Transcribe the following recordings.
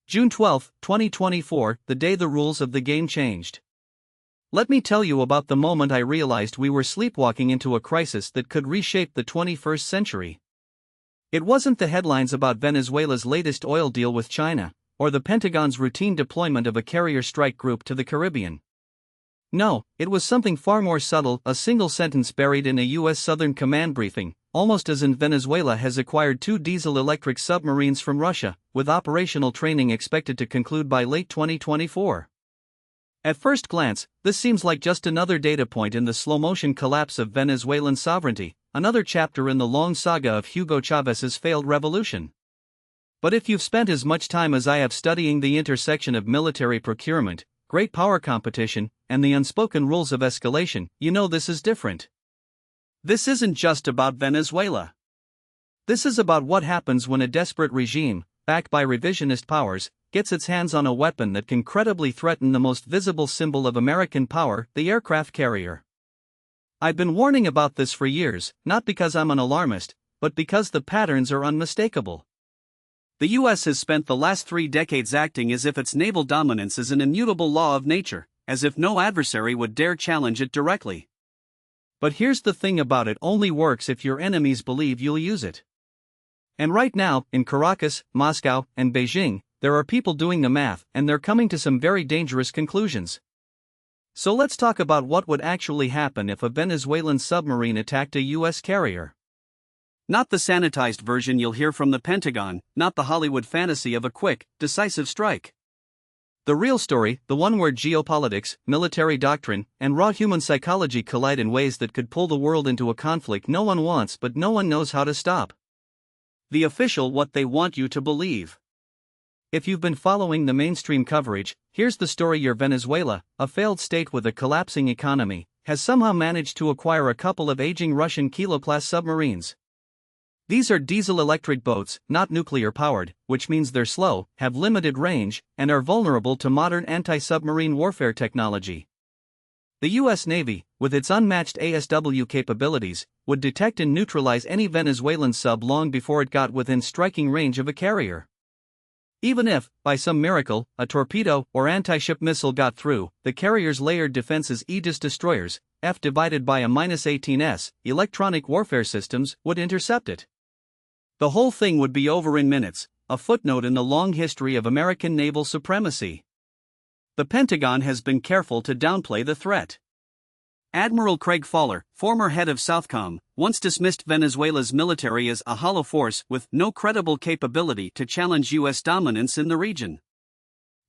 June 12, 2024, the day the rules of the game changed. Let me tell you about the moment I realized we were sleepwalking into a crisis that could reshape the 21st century. It wasn't the headlines about Venezuela's latest oil deal with China, or the Pentagon's routine deployment of a carrier strike group to the Caribbean. No, it was something far more subtle, a single sentence buried in a U.S. Southern Command briefing, almost as in Venezuela has acquired 2 diesel-electric submarines from Russia, with operational training expected to conclude by late 2024. At first glance, this seems like just another data point in the slow-motion collapse of Venezuelan sovereignty, another chapter in the long saga of Hugo Chávez's failed revolution. But if you've spent as much time as I have studying the intersection of military procurement, great power competition, and the unspoken rules of escalation, you know this is different. This isn't just about Venezuela. This is about what happens when a desperate regime, backed by revisionist powers, gets its hands on a weapon that can credibly threaten the most visible symbol of American power, the aircraft carrier. I've been warning about this for years, not because I'm an alarmist, but because the patterns are unmistakable. The U.S. has spent the last 3 decades acting as if its naval dominance is an immutable law of nature, as if no adversary would dare challenge it directly. But here's the thing about it: only works if your enemies believe you'll use it. And right now, in Caracas, Moscow, and Beijing, there are people doing the math, and they're coming to some very dangerous conclusions. So let's talk about what would actually happen if a Venezuelan submarine attacked a U.S. carrier. Not the sanitized version you'll hear from the Pentagon, not the Hollywood fantasy of a quick, decisive strike. The real story, the one where geopolitics, military doctrine, and raw human psychology collide in ways that could pull the world into a conflict no one wants but no one knows how to stop. The official what they want you to believe. If you've been following the mainstream coverage, here's the story: your Venezuela, a failed state with a collapsing economy, has somehow managed to acquire a couple of aging Russian Kilo-class submarines. These are diesel-electric boats, not nuclear-powered, which means they're slow, have limited range, and are vulnerable to modern anti-submarine warfare technology. The U.S. Navy, with its unmatched ASW capabilities, would detect and neutralize any Venezuelan sub long before it got within striking range of a carrier. Even if, by some miracle, a torpedo or anti-ship missile got through, the carrier's layered defenses Aegis destroyers, F divided by a -18s, electronic warfare systems, would intercept it. The whole thing would be over in minutes, a footnote in the long history of American naval supremacy. The Pentagon has been careful to downplay the threat. Admiral Craig Fowler, former head of Southcom, once dismissed Venezuela's military as a hollow force with no credible capability to challenge U.S. dominance in the region.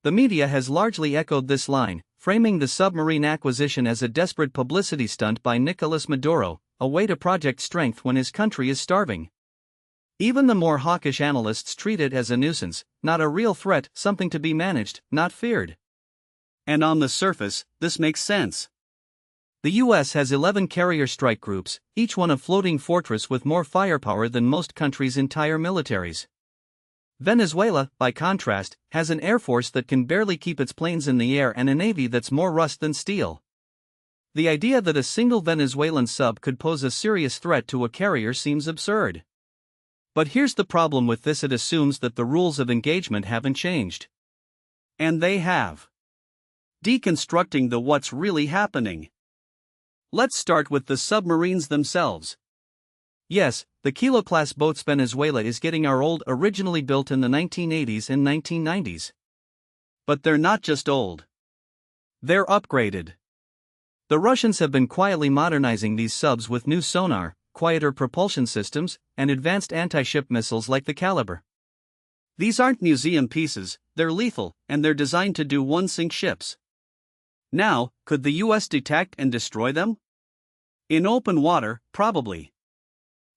The media has largely echoed this line, framing the submarine acquisition as a desperate publicity stunt by Nicolas Maduro, a way to project strength when his country is starving. Even the more hawkish analysts treat it as a nuisance, not a real threat, something to be managed, not feared. And on the surface, this makes sense. The U.S. has 11 carrier strike groups, each one a floating fortress with more firepower than most countries' entire militaries. Venezuela, by contrast, has an air force that can barely keep its planes in the air and a navy that's more rust than steel. The idea that a single Venezuelan sub could pose a serious threat to a carrier seems absurd. But here's the problem with this: it assumes that the rules of engagement haven't changed. And they have. Deconstructing the what's really happening. Let's start with the submarines themselves. Yes, the Kilo-class boats Venezuela is getting are old, originally built in the 1980s and 1990s. But they're not just old. They're upgraded. The Russians have been quietly modernizing these subs with new sonar, quieter propulsion systems, and advanced anti-ship missiles like the Caliber. These aren't museum pieces, they're lethal, and they're designed to do one-sink ships. Now, could the U.S. detect and destroy them? In open water, probably.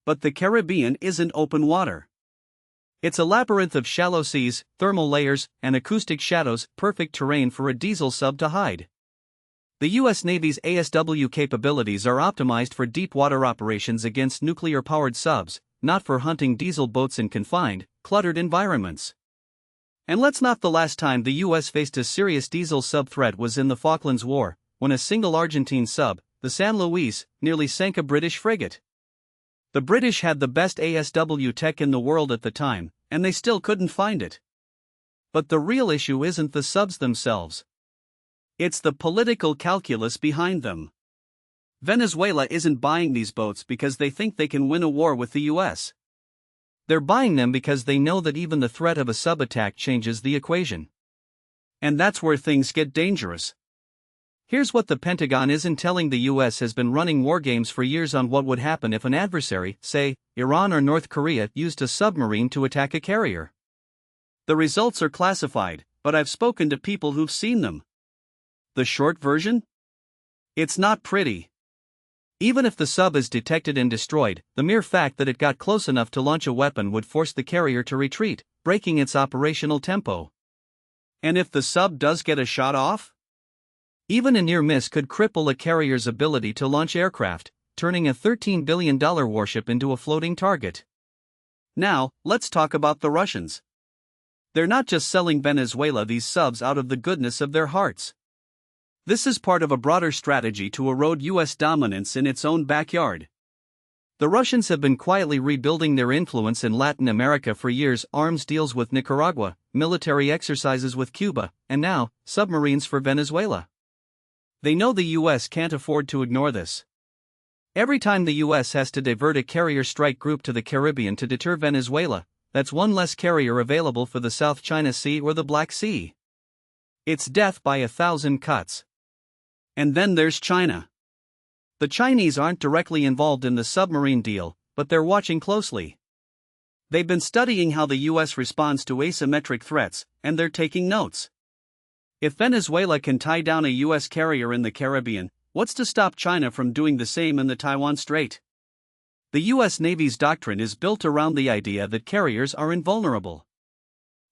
But the Caribbean isn't open water. It's a labyrinth of shallow seas, thermal layers, and acoustic shadows, perfect terrain for a diesel sub to hide. The U.S. Navy's ASW capabilities are optimized for deep-water operations against nuclear-powered subs, not for hunting diesel boats in confined, cluttered environments. And let's not the last time the U.S. faced a serious diesel sub threat was in the Falklands War, when a single Argentine sub, the San Luis, nearly sank a British frigate. The British had the best ASW tech in the world at the time, and they still couldn't find it. But the real issue isn't the subs themselves. It's the political calculus behind them. Venezuela isn't buying these boats because they think they can win a war with the US. They're buying them because they know that even the threat of a sub-attack changes the equation. And that's where things get dangerous. Here's what the Pentagon isn't telling: the US has been running war games for years on what would happen if an adversary, say, Iran or North Korea, used a submarine to attack a carrier. The results are classified, but I've spoken to people who've seen them. The short version? It's not pretty. Even if the sub is detected and destroyed, the mere fact that it got close enough to launch a weapon would force the carrier to retreat, breaking its operational tempo. And if the sub does get a shot off? Even a near miss could cripple a carrier's ability to launch aircraft, turning a $13 billion warship into a floating target. Now, let's talk about the Russians. They're not just selling Venezuela these subs out of the goodness of their hearts. This is part of a broader strategy to erode US dominance in its own backyard. The Russians have been quietly rebuilding their influence in Latin America for years: arms deals with Nicaragua, military exercises with Cuba, and now, submarines for Venezuela. They know the US can't afford to ignore this. Every time the US has to divert a carrier strike group to the Caribbean to deter Venezuela, that's one less carrier available for the South China Sea or the Black Sea. It's death by 1,000 cuts. And then there's China. The Chinese aren't directly involved in the submarine deal, but they're watching closely. They've been studying how the US responds to asymmetric threats, and they're taking notes. If Venezuela can tie down a US carrier in the Caribbean, what's to stop China from doing the same in the Taiwan Strait? The US Navy's doctrine is built around the idea that carriers are invulnerable.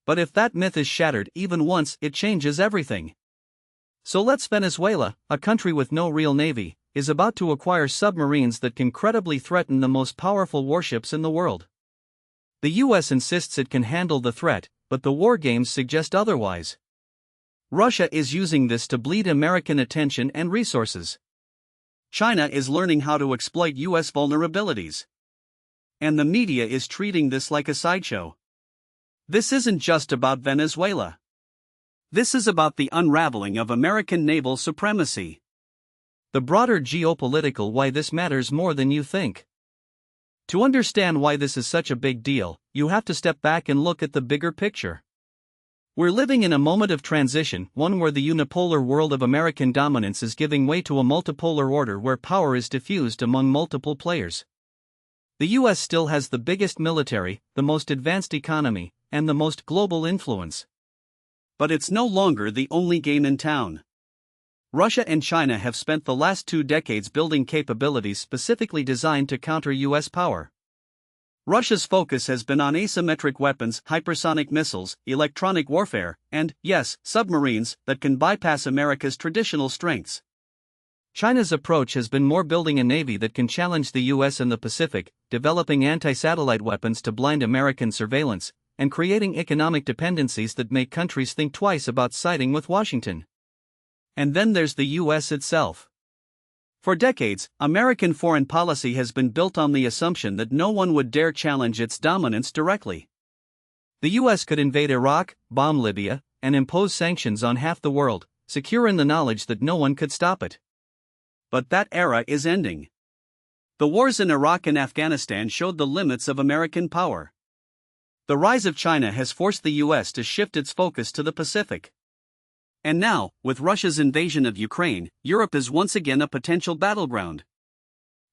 But if that myth is shattered even once, it changes everything. So Venezuela, a country with no real navy, is about to acquire submarines that can credibly threaten the most powerful warships in the world. The US insists it can handle the threat, but the war games suggest otherwise. Russia is using this to bleed American attention and resources. China is learning how to exploit US vulnerabilities. And the media is treating this like a sideshow. This isn't just about Venezuela. This is about the unraveling of American naval supremacy. The broader geopolitical why this matters more than you think. To understand why this is such a big deal, you have to step back and look at the bigger picture. We're living in a moment of transition, one where the unipolar world of American dominance is giving way to a multipolar order where power is diffused among multiple players. The US still has the biggest military, the most advanced economy, and the most global influence. But it's no longer the only game in town. Russia and China have spent the last 2 decades building capabilities specifically designed to counter US power. Russia's focus has been on asymmetric weapons, hypersonic missiles, electronic warfare, and, yes, submarines that can bypass America's traditional strengths. China's approach has been more building a navy that can challenge the US in the Pacific, developing anti-satellite weapons to blind American surveillance, and creating economic dependencies that make countries think twice about siding with Washington. And then there's the US itself. For decades, American foreign policy has been built on the assumption that no one would dare challenge its dominance directly. The US could invade Iraq, bomb Libya, and impose sanctions on half the world, secure in the knowledge that no one could stop it. But that era is ending. The wars in Iraq and Afghanistan showed the limits of American power. The rise of China has forced the US to shift its focus to the Pacific. And now, with Russia's invasion of Ukraine, Europe is once again a potential battleground.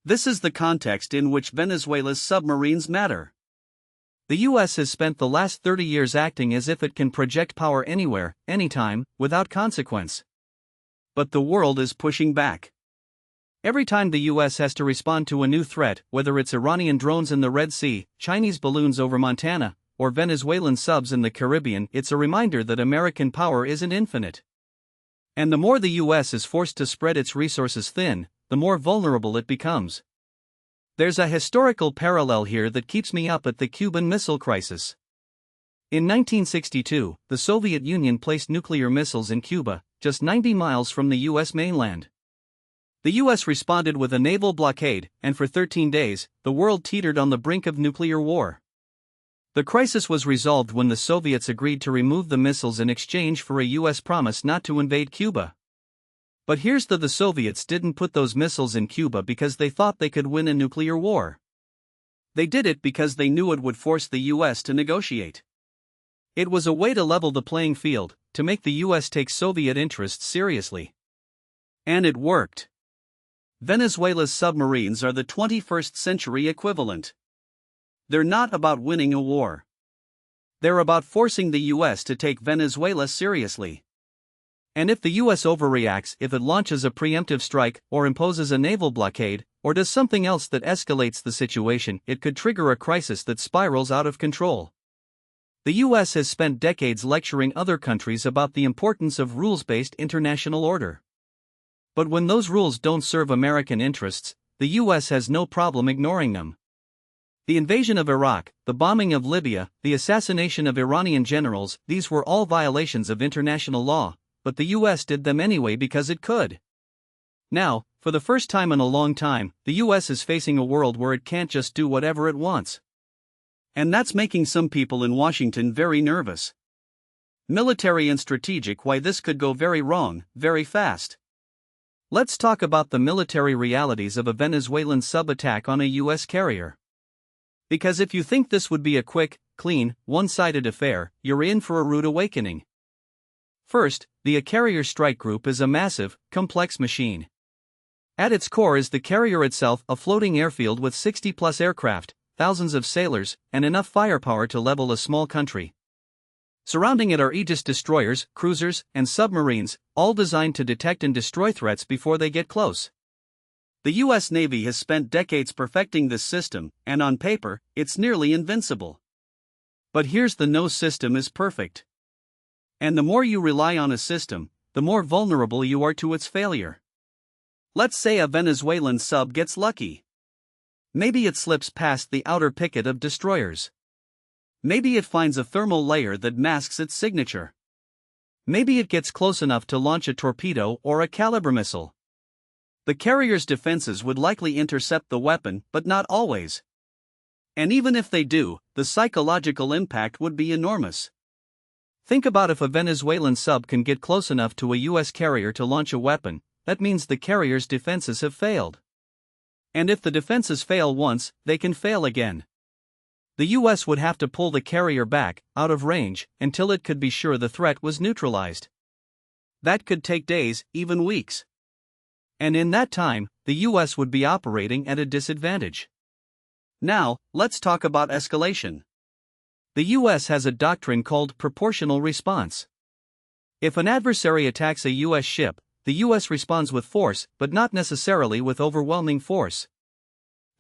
This is the context in which Venezuela's submarines matter. The US has spent the last 30 years acting as if it can project power anywhere, anytime, without consequence. But the world is pushing back. Every time the US has to respond to a new threat, whether it's Iranian drones in the Red Sea, Chinese balloons over Montana, or Venezuelan subs in the Caribbean, it's a reminder that American power isn't infinite. And the more the US is forced to spread its resources thin, the more vulnerable it becomes. There's a historical parallel here that keeps me up at the Cuban Missile Crisis. In 1962, the Soviet Union placed nuclear missiles in Cuba, just 90 miles from the US mainland. The US responded with a naval blockade, and for 13 days, the world teetered on the brink of nuclear war. The crisis was resolved when the Soviets agreed to remove the missiles in exchange for a US promise not to invade Cuba. But here's the Soviets didn't put those missiles in Cuba because they thought they could win a nuclear war. They did it because they knew it would force the US to negotiate. It was a way to level the playing field, to make the US take Soviet interests seriously. And it worked. Venezuela's submarines are the 21st century equivalent. They're not about winning a war. They're about forcing the US to take Venezuela seriously. And if the US overreacts, if it launches a preemptive strike, or imposes a naval blockade, or does something else that escalates the situation, it could trigger a crisis that spirals out of control. The US has spent decades lecturing other countries about the importance of rules-based international order. But when those rules don't serve American interests, the US has no problem ignoring them. The invasion of Iraq, the bombing of Libya, the assassination of Iranian generals, these were all violations of international law, but the US did them anyway because it could. Now, for the first time in a long time, the US is facing a world where it can't just do whatever it wants. And that's making some people in Washington very nervous. Military and strategic, why this could go very wrong, very fast. Let's talk about the military realities of a Venezuelan sub-attack on a US carrier. Because if you think this would be a quick, clean, one-sided affair, you're in for a rude awakening. First, the carrier strike group is a massive, complex machine. At its core is the carrier itself, a floating airfield with 60-plus aircraft, thousands of sailors, and enough firepower to level a small country. Surrounding it are Aegis destroyers, cruisers, and submarines, all designed to detect and destroy threats before they get close. The US Navy has spent decades perfecting this system, and on paper, it's nearly invincible. But here's the no system is perfect. And the more you rely on a system, the more vulnerable you are to its failure. Let's say a Venezuelan sub gets lucky. Maybe it slips past the outer picket of destroyers. Maybe it finds a thermal layer that masks its signature. Maybe it gets close enough to launch a torpedo or a Calibre missile. The carrier's defenses would likely intercept the weapon, but not always. And even if they do, the psychological impact would be enormous. Think about if a Venezuelan sub can get close enough to a US carrier to launch a weapon, that means the carrier's defenses have failed. And if the defenses fail once, they can fail again. The US would have to pull the carrier back, out of range, until it could be sure the threat was neutralized. That could take days, even weeks. And in that time, the US would be operating at a disadvantage. Now, let's talk about escalation. The US has a doctrine called proportional response. If an adversary attacks a US ship, the US responds with force, but not necessarily with overwhelming force.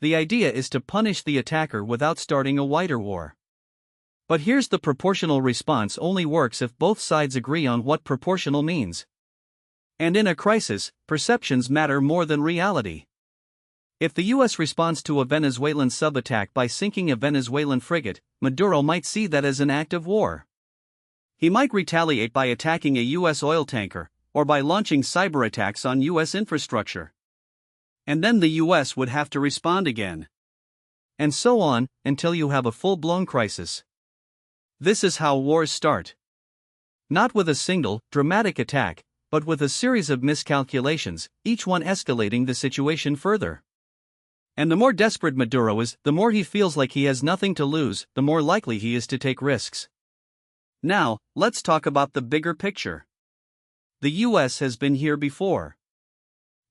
The idea is to punish the attacker without starting a wider war. But here's the proportional response only works if both sides agree on what proportional means. And in a crisis, perceptions matter more than reality. If the US responds to a Venezuelan sub-attack by sinking a Venezuelan frigate, Maduro might see that as an act of war. He might retaliate by attacking a US oil tanker, or by launching cyber attacks on US infrastructure. And then the US would have to respond again. And so on, until you have a full-blown crisis. This is how wars start. Not with a single, dramatic attack, but with a series of miscalculations, each one escalating the situation further. And the more desperate Maduro is, the more he feels like he has nothing to lose, the more likely he is to take risks. Now, let's talk about the bigger picture. The US has been here before.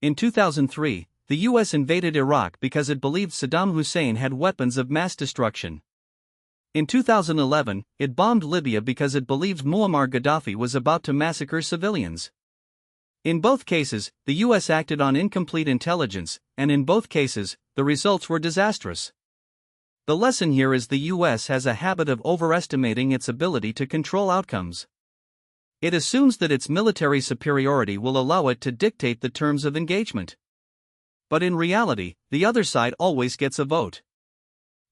In 2003, the US invaded Iraq because it believed Saddam Hussein had weapons of mass destruction. In 2011, it bombed Libya because it believed Muammar Gaddafi was about to massacre civilians. In both cases, the US acted on incomplete intelligence, and in both cases, the results were disastrous. The lesson here is the US has a habit of overestimating its ability to control outcomes. It assumes that its military superiority will allow it to dictate the terms of engagement. But in reality, the other side always gets a vote.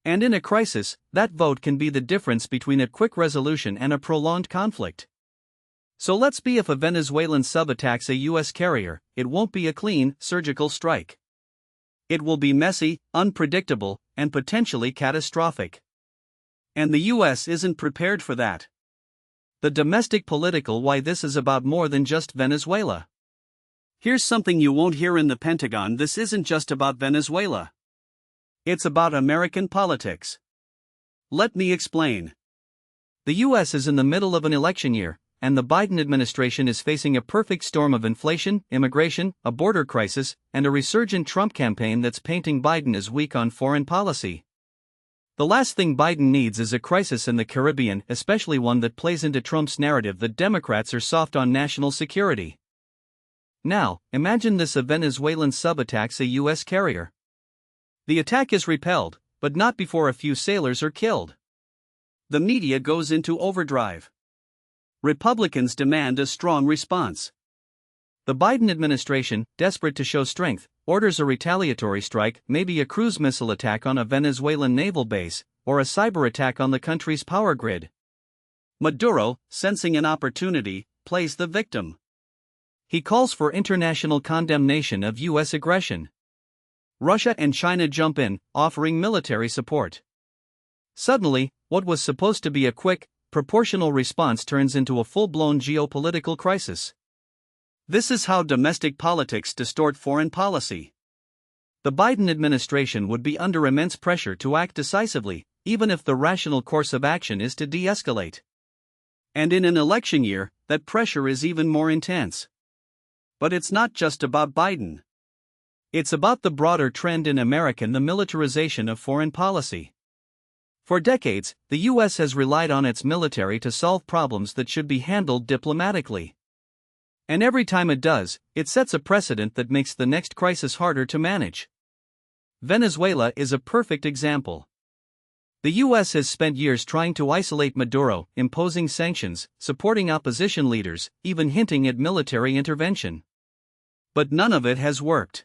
And in a crisis, that vote can be the difference between a quick resolution and a prolonged conflict. So let's be if a Venezuelan sub attacks a US carrier, it won't be a clean, surgical strike. It will be messy, unpredictable, and potentially catastrophic. And the US isn't prepared for that. The domestic political why this is about more than just Venezuela. Here's something you won't hear in the Pentagon: this isn't just about Venezuela. It's about American politics. Let me explain. The US is in the middle of an election year, and the Biden administration is facing a perfect storm of inflation, immigration, a border crisis, and a resurgent Trump campaign that's painting Biden as weak on foreign policy. The last thing Biden needs is a crisis in the Caribbean, especially one that plays into Trump's narrative that Democrats are soft on national security. Now, imagine this: a Venezuelan sub attacks a US carrier. The attack is repelled, but not before a few sailors are killed. The media goes into overdrive. Republicans demand a strong response. The Biden administration, desperate to show strength, orders a retaliatory strike, maybe a cruise missile attack on a Venezuelan naval base, or a cyber attack on the country's power grid. Maduro, sensing an opportunity, plays the victim. He calls for international condemnation of US aggression. Russia and China jump in, offering military support. Suddenly, what was supposed to be a quick, proportional response turns into a full-blown geopolitical crisis. This is how domestic politics distort foreign policy. The Biden administration would be under immense pressure to act decisively, even if the rational course of action is to de-escalate. And in an election year, that pressure is even more intense. But it's not just about Biden. It's about the broader trend in America: the militarization of foreign policy. For decades, the US has relied on its military to solve problems that should be handled diplomatically. And every time it does, it sets a precedent that makes the next crisis harder to manage. Venezuela is a perfect example. The US has spent years trying to isolate Maduro, imposing sanctions, supporting opposition leaders, even hinting at military intervention. But none of it has worked.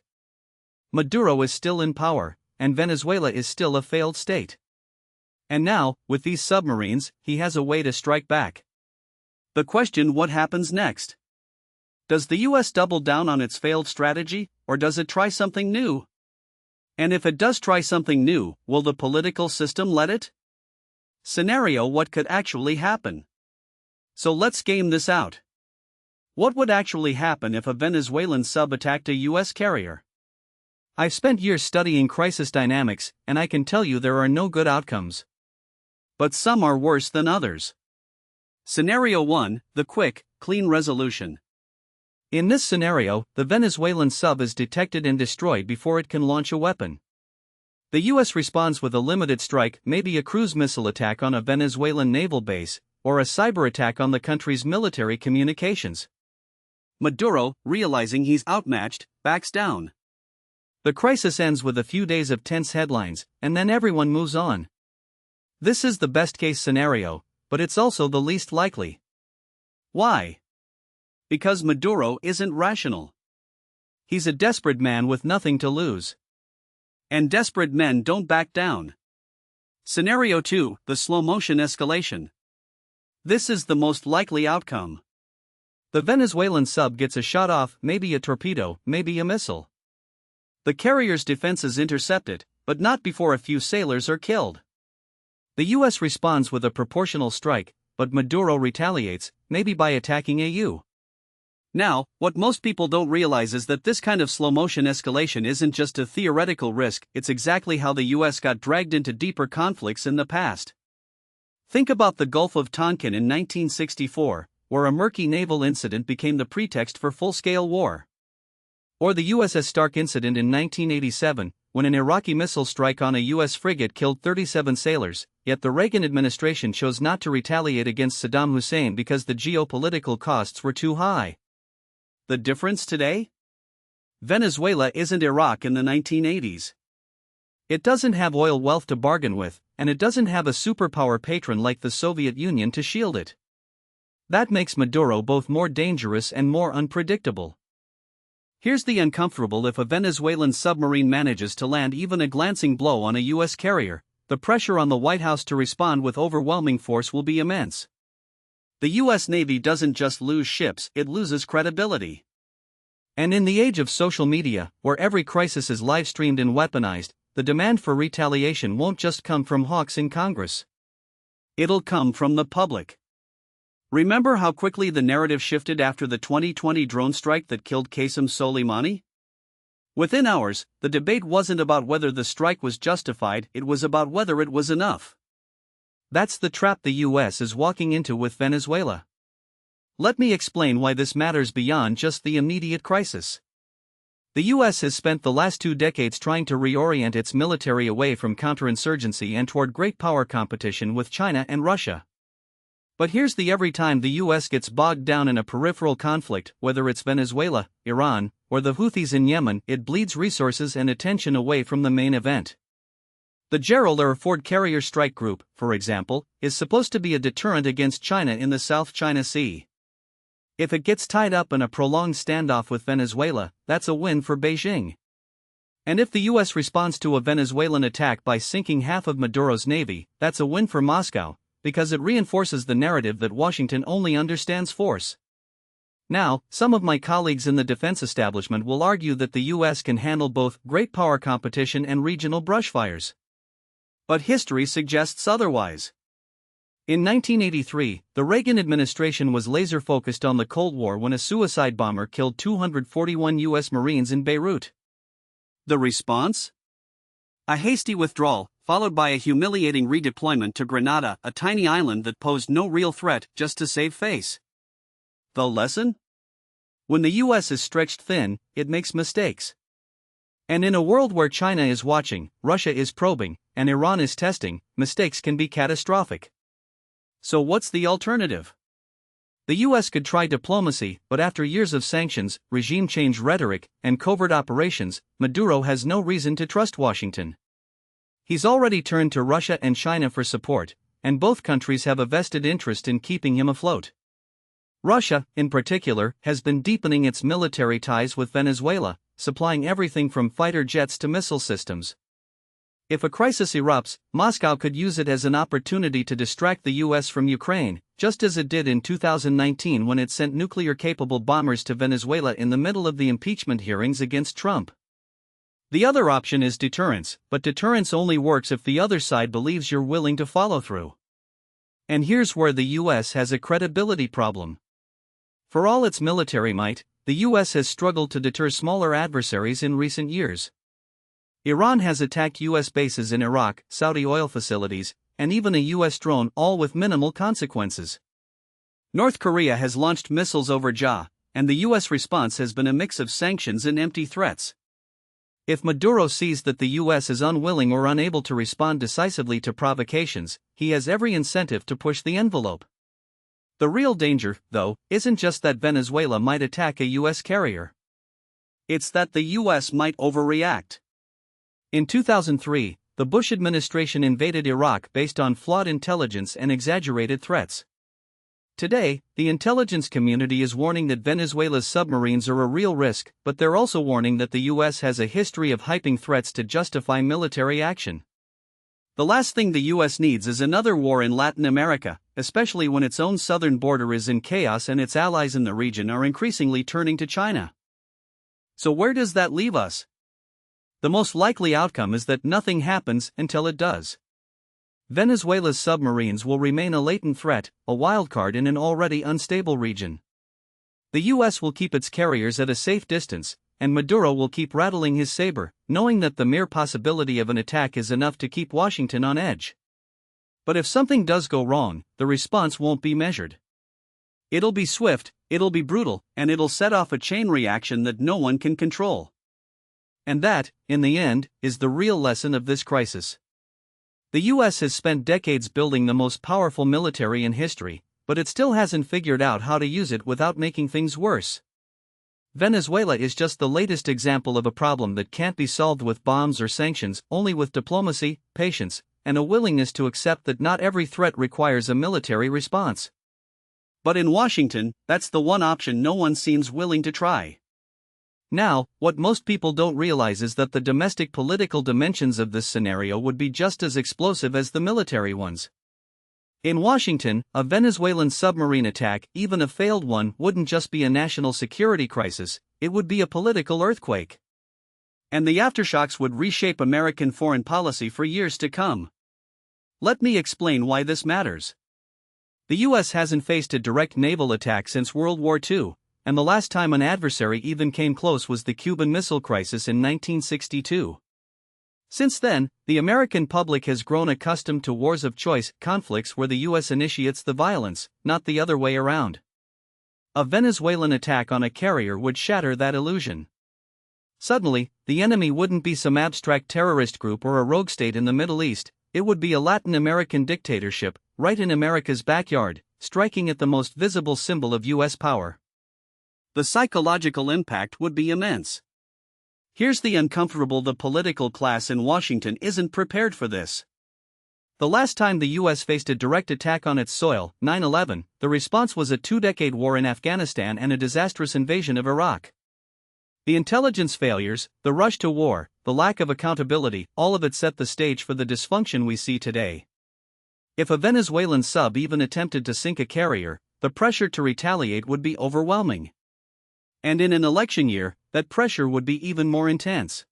Maduro is still in power, and Venezuela is still a failed state. And now, with these submarines, he has a way to strike back. The question: what happens next? Does the US double down on its failed strategy, or does it try something new? And if it does try something new, will the political system let it? Scenario: what could actually happen? So let's game this out. What would actually happen if a Venezuelan sub attacked a US carrier? I've spent years studying crisis dynamics, and I can tell you there are no good outcomes. But some are worse than others. Scenario 1: the quick, clean resolution. In this scenario, the Venezuelan sub is detected and destroyed before it can launch a weapon. The US responds with a limited strike, maybe a cruise missile attack on a Venezuelan naval base, or a cyber attack on the country's military communications. Maduro, realizing he's outmatched, backs down. The crisis ends with a few days of tense headlines, and then everyone moves on. This is the best-case scenario, but it's also the least likely. Why? Because Maduro isn't rational. He's a desperate man with nothing to lose. And desperate men don't back down. Scenario 2: the slow-motion escalation. This is the most likely outcome. The Venezuelan sub gets a shot off, maybe a torpedo, maybe a missile. The carrier's defenses intercept it, but not before a few sailors are killed. The US responds with a proportional strike, but Maduro retaliates, maybe by attacking AU. Now, what most people don't realize is that this kind of slow-motion escalation isn't just a theoretical risk, it's exactly how the US got dragged into deeper conflicts in the past. Think about the Gulf of Tonkin in 1964, where a murky naval incident became the pretext for full-scale war. Or the USS Stark incident in 1987, when an Iraqi missile strike on a US frigate killed 37 sailors, yet the Reagan administration chose not to retaliate against Saddam Hussein because the geopolitical costs were too high. The difference today? Venezuela isn't Iraq in the 1980s. It doesn't have oil wealth to bargain with, and it doesn't have a superpower patron like the Soviet Union to shield it. That makes Maduro both more dangerous and more unpredictable. Here's the uncomfortable: if a Venezuelan submarine manages to land even a glancing blow on a US carrier, the pressure on the White House to respond with overwhelming force will be immense. The US Navy doesn't just lose ships, it loses credibility. And in the age of social media, where every crisis is live-streamed and weaponized, the demand for retaliation won't just come from hawks in Congress. It'll come from the public. Remember how quickly the narrative shifted after the 2020 drone strike that killed Qasem Soleimani? Within hours, the debate wasn't about whether the strike was justified, it was about whether it was enough. That's the trap the US is walking into with Venezuela. Let me explain why this matters beyond just the immediate crisis. The US has spent the last 2 decades trying to reorient its military away from counterinsurgency and toward great power competition with China and Russia. But here's the every time the US gets bogged down in a peripheral conflict, whether it's Venezuela, Iran, or the Houthis in Yemen, it bleeds resources and attention away from the main event. The Gerald R. Ford Carrier Strike Group, for example, is supposed to be a deterrent against China in the South China Sea. If it gets tied up in a prolonged standoff with Venezuela, that's a win for Beijing. And if the US responds to a Venezuelan attack by sinking half of Maduro's navy, that's a win for Moscow, because it reinforces the narrative that Washington only understands force. Now, some of my colleagues in the defense establishment will argue that the US can handle both great power competition and regional brushfires. But history suggests otherwise. In 1983, the Reagan administration was laser-focused on the Cold War when a suicide bomber killed 241 US Marines in Beirut. The response? A hasty withdrawal, followed by a humiliating redeployment to Grenada, a tiny island that posed no real threat, just to save face. The lesson? When the US is stretched thin, it makes mistakes. And in a world where China is watching, Russia is probing, and Iran is testing, mistakes can be catastrophic. So what's the alternative? The US could try diplomacy, but after years of sanctions, regime change rhetoric, and covert operations, Maduro has no reason to trust Washington. He's already turned to Russia and China for support, and both countries have a vested interest in keeping him afloat. Russia, in particular, has been deepening its military ties with Venezuela, supplying everything from fighter jets to missile systems. If a crisis erupts, Moscow could use it as an opportunity to distract the US from Ukraine, just as it did in 2019 when it sent nuclear-capable bombers to Venezuela in the middle of the impeachment hearings against Trump. The other option is deterrence, but deterrence only works if the other side believes you're willing to follow through. And here's where the US has a credibility problem. For all its military might, the US has struggled to deter smaller adversaries in recent years. Iran has attacked US bases in Iraq, Saudi oil facilities, and even a US drone, all with minimal consequences. North Korea has launched missiles over Jah, and the US response has been a mix of sanctions and empty threats. If Maduro sees that the US is unwilling or unable to respond decisively to provocations, he has every incentive to push the envelope. The real danger, though, isn't just that Venezuela might attack a US carrier. It's that the US might overreact. In 2003, the Bush administration invaded Iraq based on flawed intelligence and exaggerated threats. Today, the intelligence community is warning that Venezuela's submarines are a real risk, but they're also warning that the US has a history of hyping threats to justify military action. The last thing the US needs is another war in Latin America, especially when its own southern border is in chaos and its allies in the region are increasingly turning to China. So where does that leave us? The most likely outcome is that nothing happens until it does. Venezuela's submarines will remain a latent threat, a wildcard in an already unstable region. The US will keep its carriers at a safe distance, and Maduro will keep rattling his saber, knowing that the mere possibility of an attack is enough to keep Washington on edge. But if something does go wrong, the response won't be measured. It'll be swift, it'll be brutal, and it'll set off a chain reaction that no one can control. And that, in the end, is the real lesson of this crisis. The US has spent decades building the most powerful military in history, but it still hasn't figured out how to use it without making things worse. Venezuela is just the latest example of a problem that can't be solved with bombs or sanctions, only with diplomacy, patience, and a willingness to accept that not every threat requires a military response. But in Washington, that's the one option no one seems willing to try. Now, what most people don't realize is that the domestic political dimensions of this scenario would be just as explosive as the military ones. In Washington, a Venezuelan submarine attack, even a failed one, wouldn't just be a national security crisis, it would be a political earthquake. And the aftershocks would reshape American foreign policy for years to come. Let me explain why this matters. The US hasn't faced a direct naval attack since World War II, and the last time an adversary even came close was the Cuban Missile Crisis in 1962. Since then, the American public has grown accustomed to wars of choice, conflicts where the US initiates the violence, not the other way around. A Venezuelan attack on a carrier would shatter that illusion. Suddenly, the enemy wouldn't be some abstract terrorist group or a rogue state in the Middle East, it would be a Latin American dictatorship, right in America's backyard, striking at the most visible symbol of US power. The psychological impact would be immense. Here's the uncomfortable: the political class in Washington isn't prepared for this. The last time the US faced a direct attack on its soil, 9/11, the response was a two-decade war in Afghanistan and a disastrous invasion of Iraq. The intelligence failures, the rush to war, the lack of accountability, all of it set the stage for the dysfunction we see today. If a Venezuelan sub even attempted to sink a carrier, the pressure to retaliate would be overwhelming. And in an election year, that pressure would be even more intense.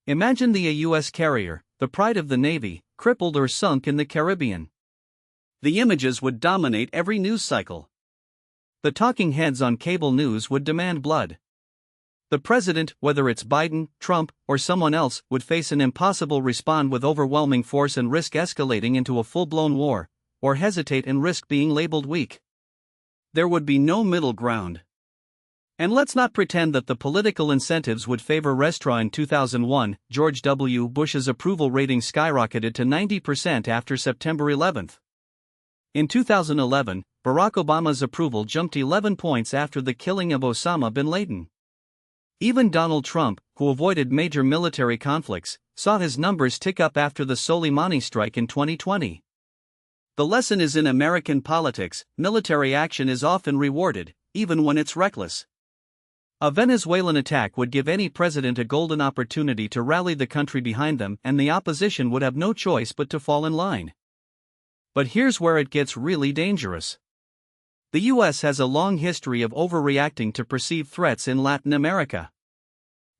Imagine a US carrier, the pride of the Navy, crippled or sunk in the Caribbean. The images would dominate every news cycle. The talking heads on cable news would demand blood. The president, whether it's Biden, Trump, or someone else, would face an impossible respond with overwhelming force and risk escalating into a full-blown war, or hesitate and risk being labeled weak. There would be no middle ground. And let's not pretend that the political incentives would favor restaurant. In 2001, George W. Bush's approval rating skyrocketed to 90% after September 11. In 2011, Barack Obama's approval jumped 11 points after the killing of Osama bin Laden. Even Donald Trump, who avoided major military conflicts, saw his numbers tick up after the Soleimani strike in 2020. The lesson is in American politics: military action is often rewarded, even when it's reckless. A Venezuelan attack would give any president a golden opportunity to rally the country behind them, and the opposition would have no choice but to fall in line. But here's where it gets really dangerous. The US has a long history of overreacting to perceived threats in Latin America.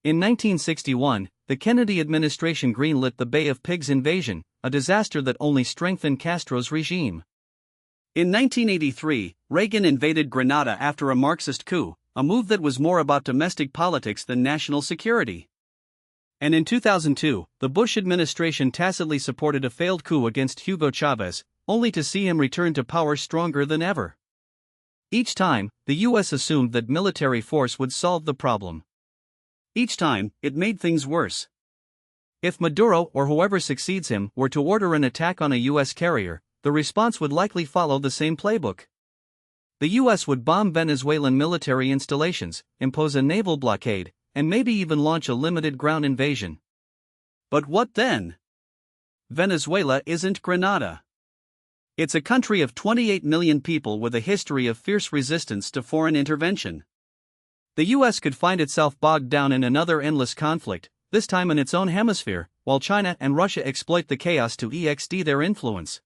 In 1961, the Kennedy administration greenlit the Bay of Pigs invasion, a disaster that only strengthened Castro's regime. In 1983, Reagan invaded Grenada after a Marxist coup, a move that was more about domestic politics than national security. And in 2002, the Bush administration tacitly supported a failed coup against Hugo Chavez, only to see him return to power stronger than ever. Each time, the US assumed that military force would solve the problem. Each time, it made things worse. If Maduro, or whoever succeeds him, were to order an attack on a US carrier, the response would likely follow the same playbook. The US would bomb Venezuelan military installations, impose a naval blockade, and maybe even launch a limited ground invasion. But what then? Venezuela isn't Grenada. It's a country of 28 million people with a history of fierce resistance to foreign intervention. The US could find itself bogged down in another endless conflict, this time in its own hemisphere, while China and Russia exploit the chaos to extend their influence.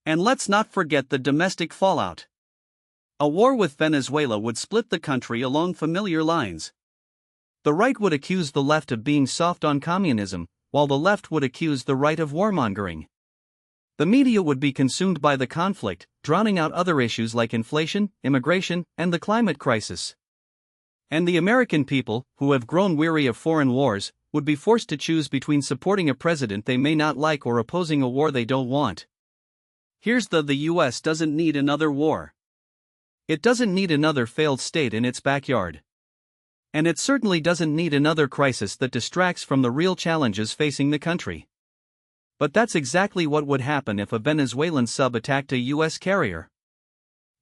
And let's not forget the domestic fallout. A war with Venezuela would split the country along familiar lines. The right would accuse the left of being soft on communism, while the left would accuse the right of warmongering. The media would be consumed by the conflict, drowning out other issues like inflation, immigration, and the climate crisis. And the American people, who have grown weary of foreign wars, would be forced to choose between supporting a president they may not like or opposing a war they don't want. Here's the US doesn't need another war. It doesn't need another failed state in its backyard. And it certainly doesn't need another crisis that distracts from the real challenges facing the country. But that's exactly what would happen if a Venezuelan sub attacked a US carrier.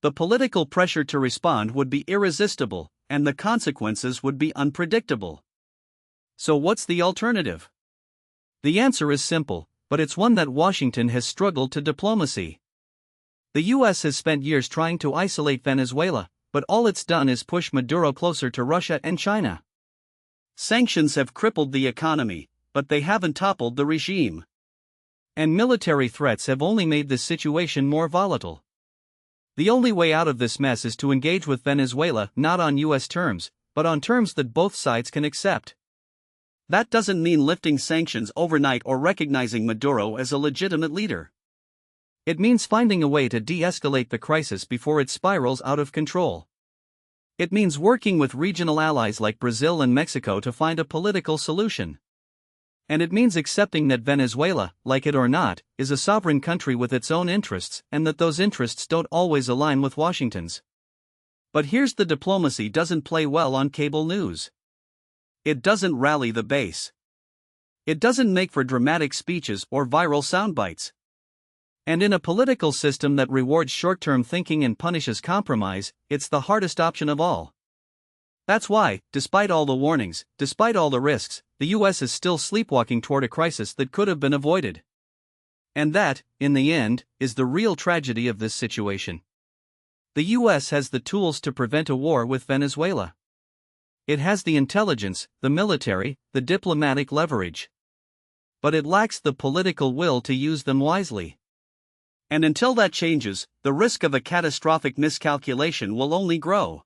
The political pressure to respond would be irresistible, and the consequences would be unpredictable. So what's the alternative? The answer is simple, but it's one that Washington has struggled to diplomacy. The US has spent years trying to isolate Venezuela, but all it's done is push Maduro closer to Russia and China. Sanctions have crippled the economy, but they haven't toppled the regime. And military threats have only made this situation more volatile. The only way out of this mess is to engage with Venezuela not on US terms, but on terms that both sides can accept. That doesn't mean lifting sanctions overnight or recognizing Maduro as a legitimate leader. It means finding a way to de-escalate the crisis before it spirals out of control. It means working with regional allies like Brazil and Mexico to find a political solution. And it means accepting that Venezuela, like it or not, is a sovereign country with its own interests and that those interests don't always align with Washington's. But here's the diplomacy doesn't play well on cable news. It doesn't rally the base. It doesn't make for dramatic speeches or viral soundbites. And in a political system that rewards short-term thinking and punishes compromise, it's the hardest option of all. That's why, despite all the warnings, despite all the risks, the US is still sleepwalking toward a crisis that could have been avoided. And that, in the end, is the real tragedy of this situation. The US has the tools to prevent a war with Venezuela. It has the intelligence, the military, the diplomatic leverage. But it lacks the political will to use them wisely. And until that changes, the risk of a catastrophic miscalculation will only grow.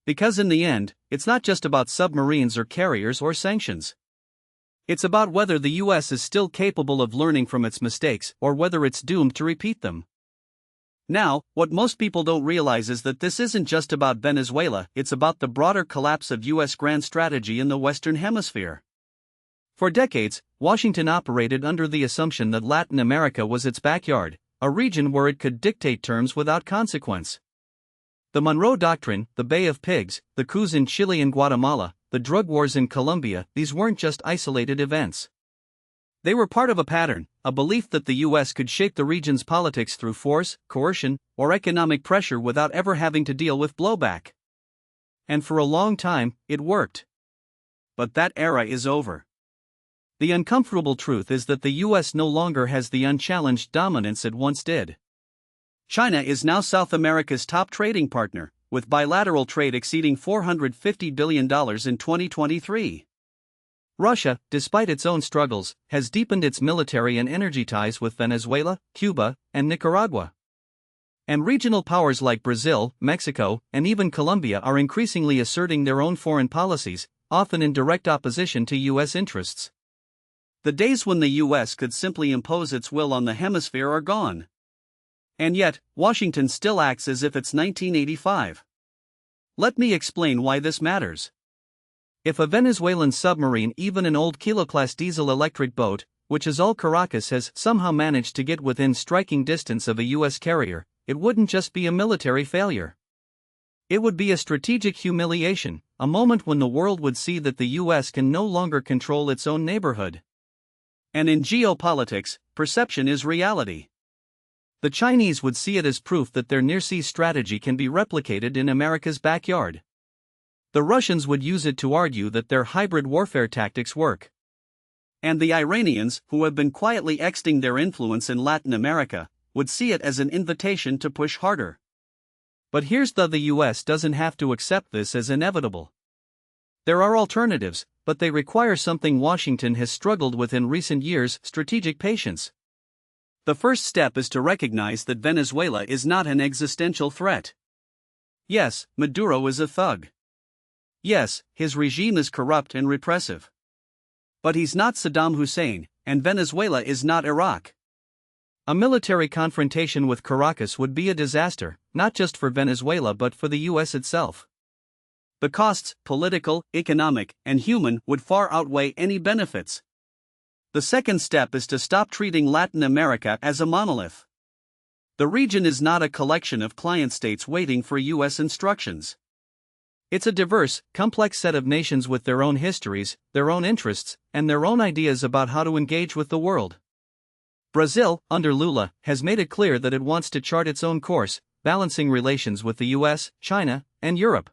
Because in the end, it's not just about submarines or carriers or sanctions. It's about whether the US is still capable of learning from its mistakes or whether it's doomed to repeat them. Now, what most people don't realize is that this isn't just about Venezuela, it's about the broader collapse of US grand strategy in the Western Hemisphere. For decades, Washington operated under the assumption that Latin America was its backyard, a region where it could dictate terms without consequence. The Monroe Doctrine, the Bay of Pigs, the coups in Chile and Guatemala, the drug wars in Colombia, these weren't just isolated events. They were part of a pattern, a belief that the US could shape the region's politics through force, coercion, or economic pressure without ever having to deal with blowback. And for a long time, it worked. But that era is over. The uncomfortable truth is that the US no longer has the unchallenged dominance it once did. China is now South America's top trading partner, with bilateral trade exceeding $450 billion in 2023. Russia, despite its own struggles, has deepened its military and energy ties with Venezuela, Cuba, and Nicaragua. And regional powers like Brazil, Mexico, and even Colombia are increasingly asserting their own foreign policies, often in direct opposition to US interests. The days when the US could simply impose its will on the hemisphere are gone. And yet, Washington still acts as if it's 1985. Let me explain why this matters. If a Venezuelan submarine, even an old Kilo-class diesel-electric boat, which is all Caracas has somehow managed to get within striking distance of a US carrier, it wouldn't just be a military failure. It would be a strategic humiliation, a moment when the world would see that the US can no longer control its own neighborhood. And in geopolitics, perception is reality. The Chinese would see it as proof that their near-sea strategy can be replicated in America's backyard. The Russians would use it to argue that their hybrid warfare tactics work. And the Iranians, who have been quietly extending their influence in Latin America, would see it as an invitation to push harder. But here's the US doesn't have to accept this as inevitable. There are alternatives, but they require something Washington has struggled with in recent years: strategic patience. The first step is to recognize that Venezuela is not an existential threat. Yes, Maduro is a thug. Yes, his regime is corrupt and repressive. But he's not Saddam Hussein, and Venezuela is not Iraq. A military confrontation with Caracas would be a disaster, not just for Venezuela but for the US itself. The costs, political, economic, and human, would far outweigh any benefits. The second step is to stop treating Latin America as a monolith. The region is not a collection of client states waiting for US instructions. It's a diverse, complex set of nations with their own histories, their own interests, and their own ideas about how to engage with the world. Brazil, under Lula, has made it clear that it wants to chart its own course, balancing relations with the US, China, and Europe.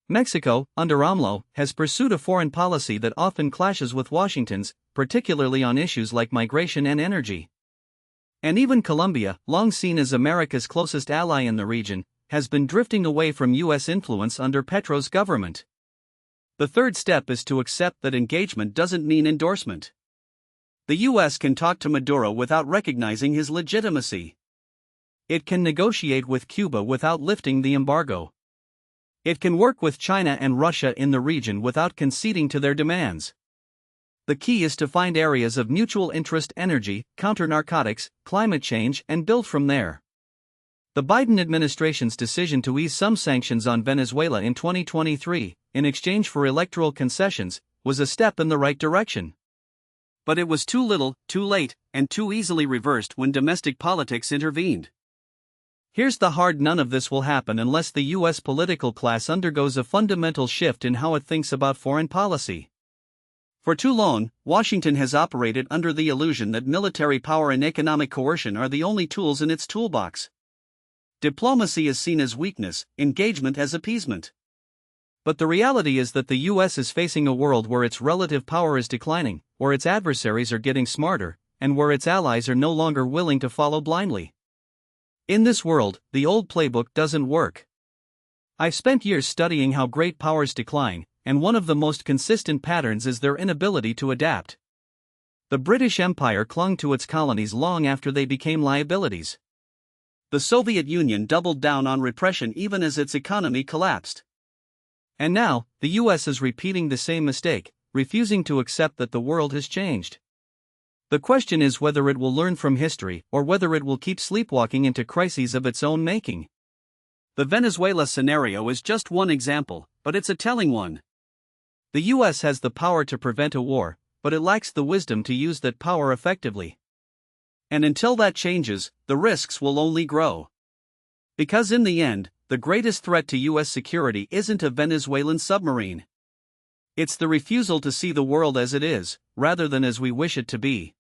Mexico, under AMLO, has pursued a foreign policy that often clashes with Washington's, particularly on issues like migration and energy. And even Colombia, long seen as America's closest ally in the region, has been drifting away from US influence under Petro's government. The third step is to accept that engagement doesn't mean endorsement. The US can talk to Maduro without recognizing his legitimacy. It can negotiate with Cuba without lifting the embargo. It can work with China and Russia in the region without conceding to their demands. The key is to find areas of mutual interest: energy, counter-narcotics, climate change, and build from there. The Biden administration's decision to ease some sanctions on Venezuela in 2023, in exchange for electoral concessions, was a step in the right direction. But it was too little, too late, and too easily reversed when domestic politics intervened. Here's the hard: none of this will happen unless the U.S. political class undergoes a fundamental shift in how it thinks about foreign policy. For too long, Washington has operated under the illusion that military power and economic coercion are the only tools in its toolbox. Diplomacy is seen as weakness, engagement as appeasement. But the reality is that the U.S. is facing a world where its relative power is declining, where its adversaries are getting smarter, and where its allies are no longer willing to follow blindly. In this world, the old playbook doesn't work. I've spent years studying how great powers decline, and one of the most consistent patterns is their inability to adapt. The British Empire clung to its colonies long after they became liabilities. The Soviet Union doubled down on repression even as its economy collapsed. And now, the U.S. is repeating the same mistake, refusing to accept that the world has changed. The question is whether it will learn from history or whether it will keep sleepwalking into crises of its own making. The Venezuela scenario is just one example, but it's a telling one. The U.S. has the power to prevent a war, but it lacks the wisdom to use that power effectively. And until that changes, the risks will only grow. Because in the end, the greatest threat to U.S. security isn't a Venezuelan submarine. It's the refusal to see the world as it is, rather than as we wish it to be.